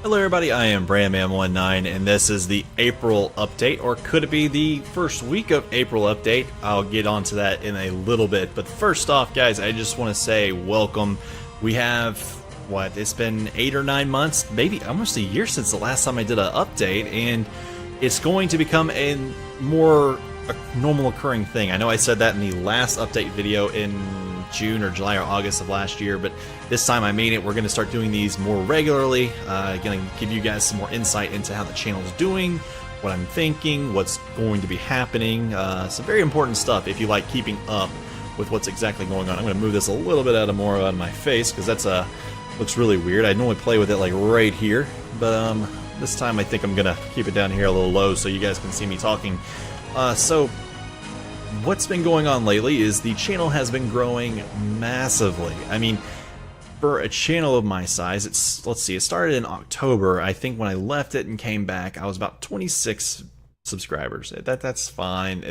Hello everybody, I am Brantman19 and this is the April update, or could it be the first week of April update? I'll get onto that in a little bit, but first off guys, I just want to say welcome. We have, it's been 8 or 9 months, maybe almost a year since the last time I did an update, and it's going to become a more normal occurring thing. I know I said that in the last update video in June or July or August of last year, but this time I mean it. We're going to start doing these more regularly. Going to give you guys some more insight into how the channel is doing, what I'm thinking, what's going to be happening. Some very important stuff if you like keeping up with what's exactly going on. I'm going to move this a little bit out of my face because that's looks really weird. I normally play with it like right here, but this time I think I'm going to keep it down here a little low so you guys can see me talking. So what's been going on lately is the channel has been growing massively. I mean, for a channel of my size, let's see, it started in October. I think when I left it and came back, I was about 26 subscribers. That's fine.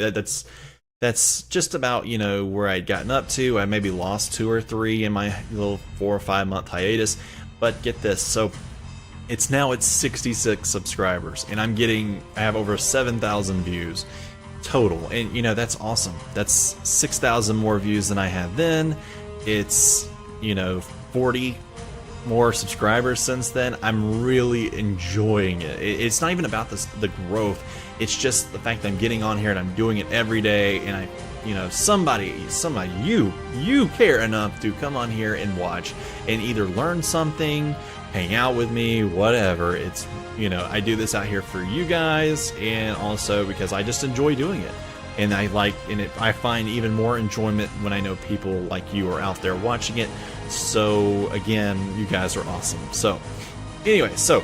That's just about, you know, where I'd gotten up to. I maybe lost 2 or 3 in my little 4 or 5 month hiatus. But get this, so it's now at 66 subscribers, and I have over 7,000 views total, and you know, that's awesome. That's 6,000 more views than I had then. It's, you know, 40 more subscribers since then. I'm really enjoying it. It's not even about the growth. It's just the fact that I'm getting on here and I'm doing it every day, and you know, somebody, you care enough to come on here and watch and either learn something, hang out with me, whatever. It's, you know, I do this out here for you guys, and also because I just enjoy doing it, and I find even more enjoyment when I know people like you are out there watching it. So again, you guys are awesome. So anyway, so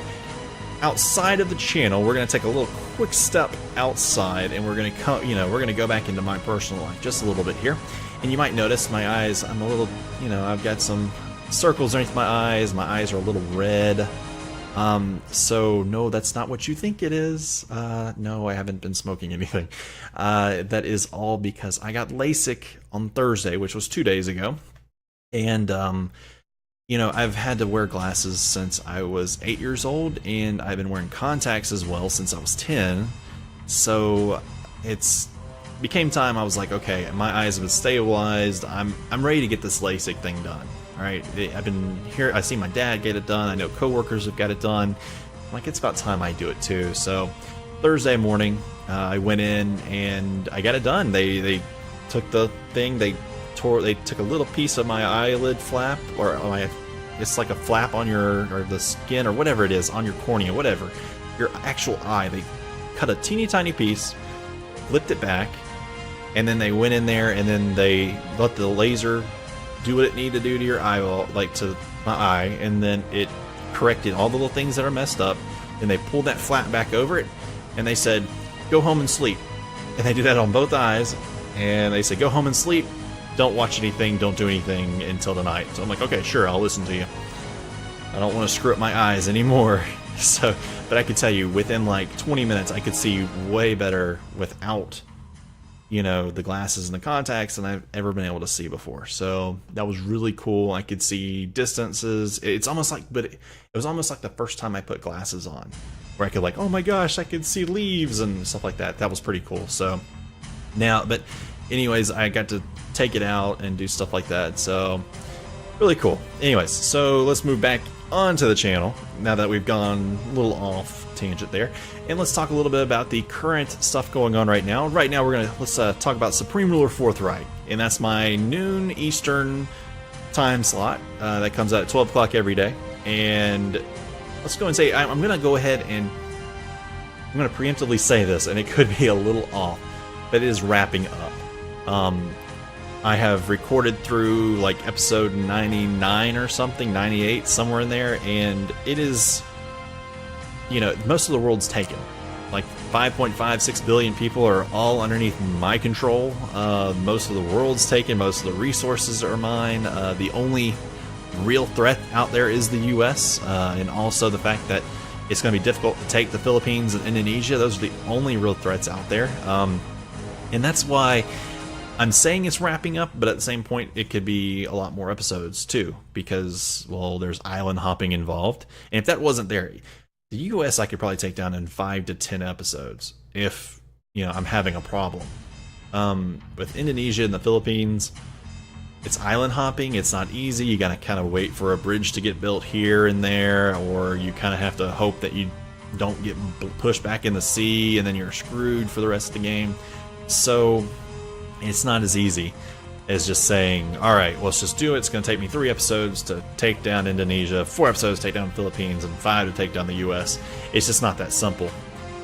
outside of the channel, we're going to take a little quick step outside, and we're going to we're going to go back into my personal life just a little bit here. And you might notice my eyes, I'm a little, you know, I've got some circles underneath my eyes. My eyes are a little red. So no, that's not what you think it is. No, I haven't been smoking anything. That is all because I got LASIK on Thursday, which was 2 days ago. And, you know, I've had to wear glasses since I was 8 years old, and I've been wearing contacts as well since I was 10. So it's became time. I was like, okay, my eyes have been stabilized. I'm ready to get this LASIK thing done. All right, I've been here. I see my dad get it done. I know coworkers have got it done. Like, it's about time I do it too. So Thursday morning, I went in and I got it done. They took the thing. They took a little piece of my eyelid flap, or it's like a flap on or the skin or whatever it is on your cornea, whatever, your actual eye. They cut a teeny tiny piece, flipped it back, and then they went in there and then they let the laser do what it needed to do to your eyeball, like to my eye, and then it corrected all the little things that are messed up. And they pulled that flap back over it, and they said, go home and sleep. And they did that on both eyes, and they said, go home and sleep. Don't watch anything, don't do anything until tonight. So I'm like, okay, sure, I'll listen to you. I don't want to screw up my eyes anymore. So, but I could tell you, within like 20 minutes, I could see way better without, you know, the glasses and the contacts than I've ever been able to see before. So that was really cool. I could see distances. It's almost like, but it was almost like the first time I put glasses on, where I could like, oh my gosh, I could see leaves and stuff like that. That was pretty cool. So now, but anyways, I got to take it out and do stuff like that. So really cool. Anyways, so let's move back onto the channel now that we've gone a little off tangent there, and let's talk a little bit about the current stuff going on right now. Right now, let's talk about Supreme Ruler Forthright, and that's my noon Eastern time slot that comes out at 12 o'clock every day. And let's go and say I'm going to go ahead and I'm going to preemptively say this, and it could be a little off, but it is wrapping up. I have recorded through like episode 99 or something, 98, somewhere in there, and it is, you know, most of the world's taken. Like 5.56 billion people are all underneath my control. Most of the world's taken. Most of the resources are mine. The only real threat out there is the U.S., and also the fact that it's going to be difficult to take the Philippines and Indonesia. Those are the only real threats out there. And that's why I'm saying it's wrapping up, but at the same point, it could be a lot more episodes too, because, well, there's island hopping involved. And if that wasn't there, The US I could probably take down in 5 to 10 episodes if, I'm having a problem. With Indonesia and the Philippines, it's island hopping. It's not easy. You gotta kind of wait for a bridge to get built here and there, or you kind of have to hope that you don't get pushed back in the sea and then you're screwed for the rest of the game. So it's not as easy as just saying, all right, well, let's just do it. It's going to take me 3 episodes to take down Indonesia, 4 episodes to take down the Philippines, and 5 to take down the US. It's just not that simple.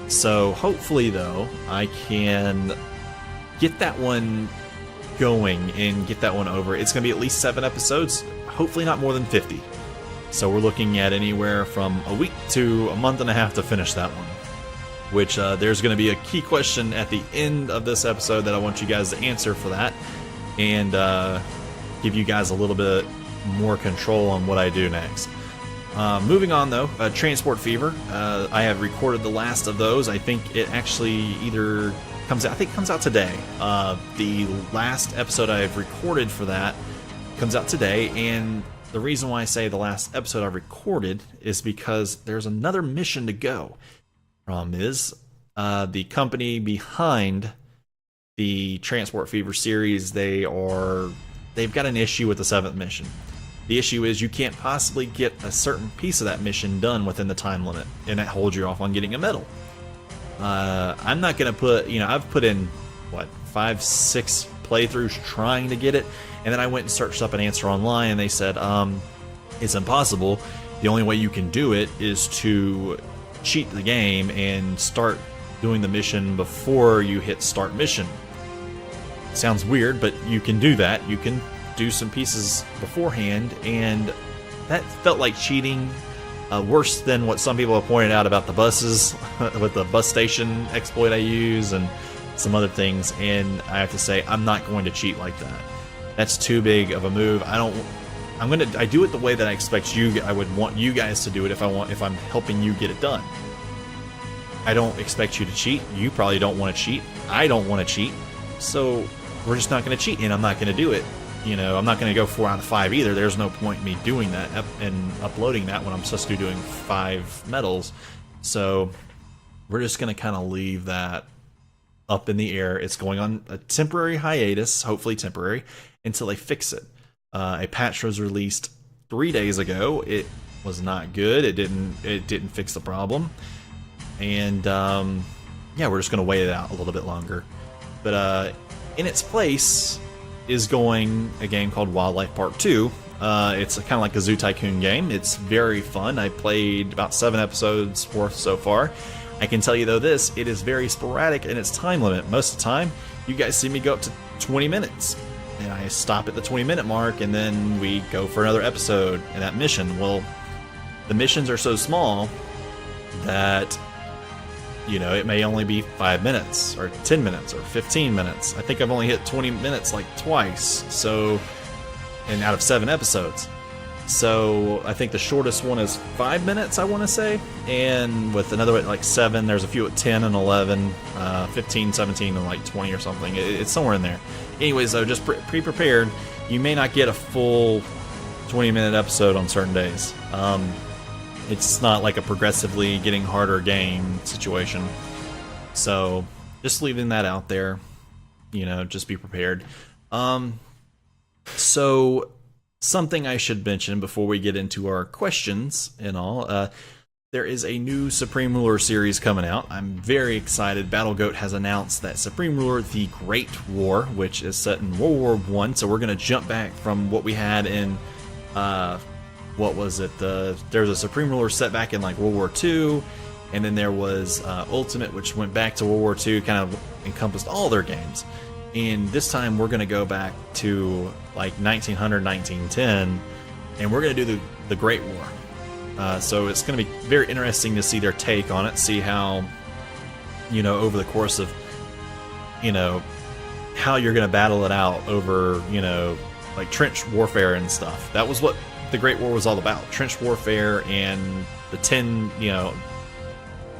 So hopefully, though, I can get that one going and get that one over. It's going to be at least 7 episodes, hopefully not more than 50. So we're looking at anywhere from a week to a month and a half to finish that one. Which there's going to be a key question at the end of this episode that I want you guys to answer for that, and give you guys a little bit more control on what I do next. Moving on, though, Transport Fever. I have recorded the last of those. I think it actually either comes out, I think it comes out today. The last episode I've recorded for that comes out today, and the reason why I say the last episode I recorded is because there's another mission to go. Problem is, the company behind the Transport Fever series, they've got an issue with the 7th mission. The issue is you can't possibly get a certain piece of that mission done within the time limit, and that holds you off on getting a medal. I'm not going to put, I've put in, 5, 6 playthroughs trying to get it, and then I went and searched up an answer online, and they said, it's impossible. The only way you can do it is to cheat the game and start doing the mission before you hit start mission. Sounds weird, but you can do that. You can do some pieces beforehand, and that felt like cheating, worse than what some people have pointed out about the buses with the bus station exploit I use and some other things. And I have to say, I'm not going to cheat like that. That's too big of a move. I do it the way that I would want you guys to do it if I'm helping you get it done. I don't expect you to cheat. You probably don't want to cheat. I don't want to cheat. So we're just not going to cheat, and I'm not going to do it. I'm not going to go 4 out of 5 either. There's no point in me doing that and uploading that when I'm supposed to be doing 5 medals. So we're just going to kind of leave that up in the air. It's going on a temporary hiatus, hopefully temporary, until they fix it. A patch was released 3 days ago. It was not good. It didn't fix the problem. And we're just going to wait it out a little bit longer. But in its place is going a game called Wildlife Park 2. It's kind of like a Zoo Tycoon game. It's very fun. I played about 7 episodes worth so far. I can tell you, though, it is very sporadic in its time limit. Most of the time, you guys see me go up to 20 minutes. And I stop at the 20-minute mark, and then we go for another episode in that mission. Well, the missions are so small that it may only be 5 minutes or 10 minutes or 15 minutes. I think I've only hit 20 minutes like twice. So, and out of 7 episodes. So I think the shortest one is 5 minutes, I want to say. And with another at like 7, there's a few at 10 and 11, 15, 17, and like 20 or something. It's somewhere in there. Anyways, though, just be prepared. You may not get a full 20-minute episode on certain days. It's not like a progressively getting harder game situation. So, just leaving that out there. Just be prepared. So, something I should mention before we get into our questions and all. There is a new Supreme Ruler series coming out. I'm very excited. BattleGoat has announced that Supreme Ruler The Great War, which is set in World War I. So, we're going to jump back from what we had in... what was it? There was a Supreme Ruler set back in like World War II, and then there was Ultimate, which went back to World War II, kind of encompassed all their games. And this time we're going to go back to like 1900, 1910, and we're going to do the Great War. So it's going to be very interesting to see their take on it, see how, over the course of, how you're going to battle it out over, like trench warfare and stuff. That was what the Great War was all about. Trench warfare and the 10,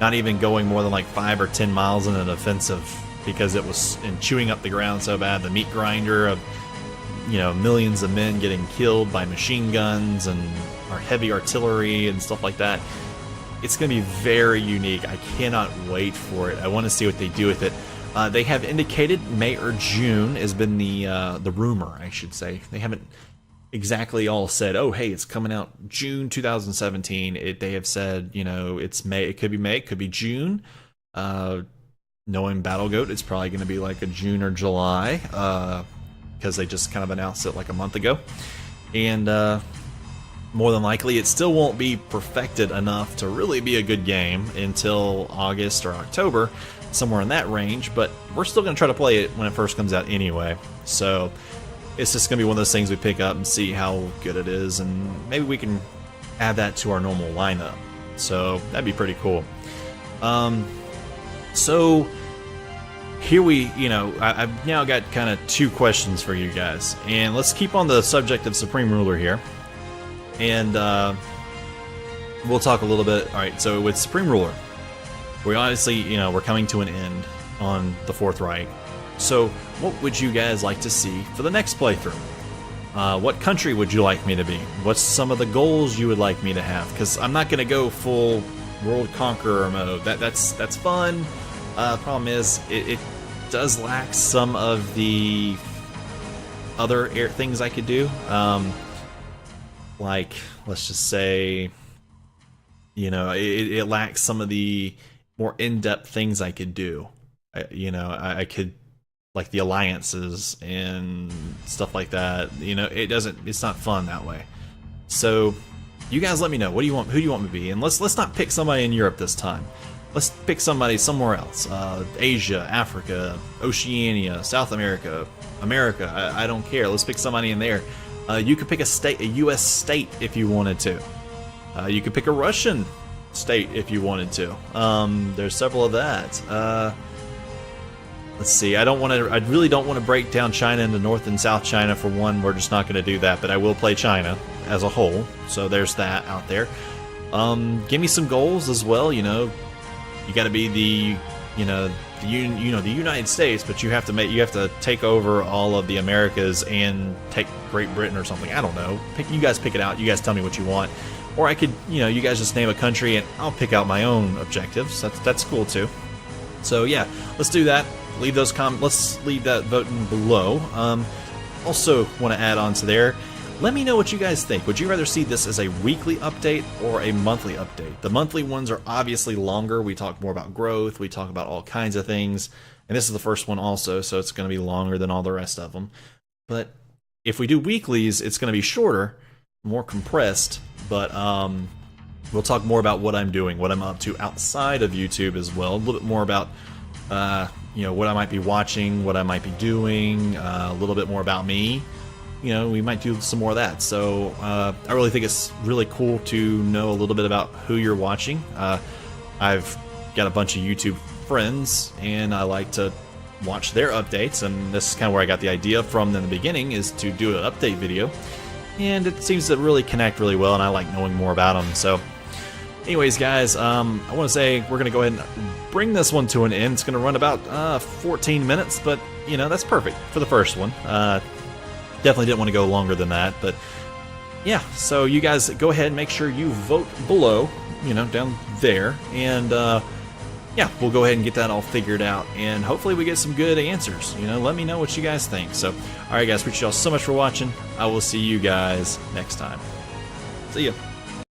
not even going more than like 5 or 10 miles in an offensive because it was chewing up the ground so bad. The meat grinder of, millions of men getting killed by machine guns and our heavy artillery and stuff like that. It's going to be very unique. I cannot wait for it. I want to see what they do with it. They have indicated May or June has been the rumor, I should say. They haven't exactly all said, oh, hey, it's coming out June 2017. They have said, you know, it's May. It could be May. It could be June. Knowing Battle Goat, it's probably going to be like a June or July because they just kind of announced it like a month ago. And more than likely, it still won't be perfected enough to really be a good game until August or October, somewhere in that range. But we're still going to try to play it when it first comes out anyway. So it's just going to be one of those things we pick up and see how good it is, and maybe we can add that to our normal lineup. So that'd be pretty cool. So here I've now got kind of two questions for you guys, and let's keep on the subject of Supreme Ruler here, and we'll talk a little bit. All right, so with Supreme Ruler, we obviously, we're coming to an end on the Fourth Reich. So what would you guys like to see for the next playthrough? What country would you like me to be? What's some of the goals you would like me to have? Because I'm not going to go full World Conqueror mode. That's fun. Problem is, it does lack some of the other things I could do. Like, let's just say, it lacks some of the more in-depth things I could do. I could, like the alliances and stuff like that. It's not fun that way. So you guys let me know. Who do you want me to be? And let's not pick somebody in Europe this time. Let's pick somebody somewhere else. Asia, Africa, Oceania, South America, America. I don't care. Let's pick somebody in there. You could pick a U.S. state if you wanted to. You could pick a Russian state if you wanted to. There's several of that. Let's see. I really don't want to break down China into North and South China for one. We're just not going to do that. But I will play China as a whole. So there's that out there. Give me some goals as well. You got to be the United States, but you have to take over all of the Americas and take Great Britain or something. I don't know. You guys pick it out. You guys tell me what you want. Or I could, you guys just name a country and I'll pick out my own objectives. That's cool too. So yeah, let's do that. Let's leave that voting below. Also want to add on to there. Let me know what you guys think. Would you rather see this as a weekly update or a monthly update? The monthly ones are obviously longer. We talk more about growth. We talk about all kinds of things. And this is the first one also, so it's going to be longer than all the rest of them. But if we do weeklies, it's going to be shorter, more compressed. But we'll talk more about what I'm doing, what I'm up to outside of YouTube as well. A little bit more about what I might be watching, what I might be doing, a little bit more about me. We might do some more of that. So I really think it's really cool to know a little bit about who you're watching. I've got a bunch of YouTube friends, and I like to watch their updates, and this is kind of where I got the idea from in the beginning, is to do an update video. And it seems to really connect really well, and I like knowing more about them. So anyways, guys, I want to say we're going to go ahead and bring this one to an end. It's going to run about 14 minutes, but, that's perfect for the first one. Definitely didn't want to go longer than that, but yeah, so you guys go ahead and make sure you vote below, down there, and yeah, we'll go ahead and get that all figured out, and hopefully we get some good answers. Let me know what you guys think. So, alright guys, appreciate y'all so much for watching. I will see you guys next time. See ya.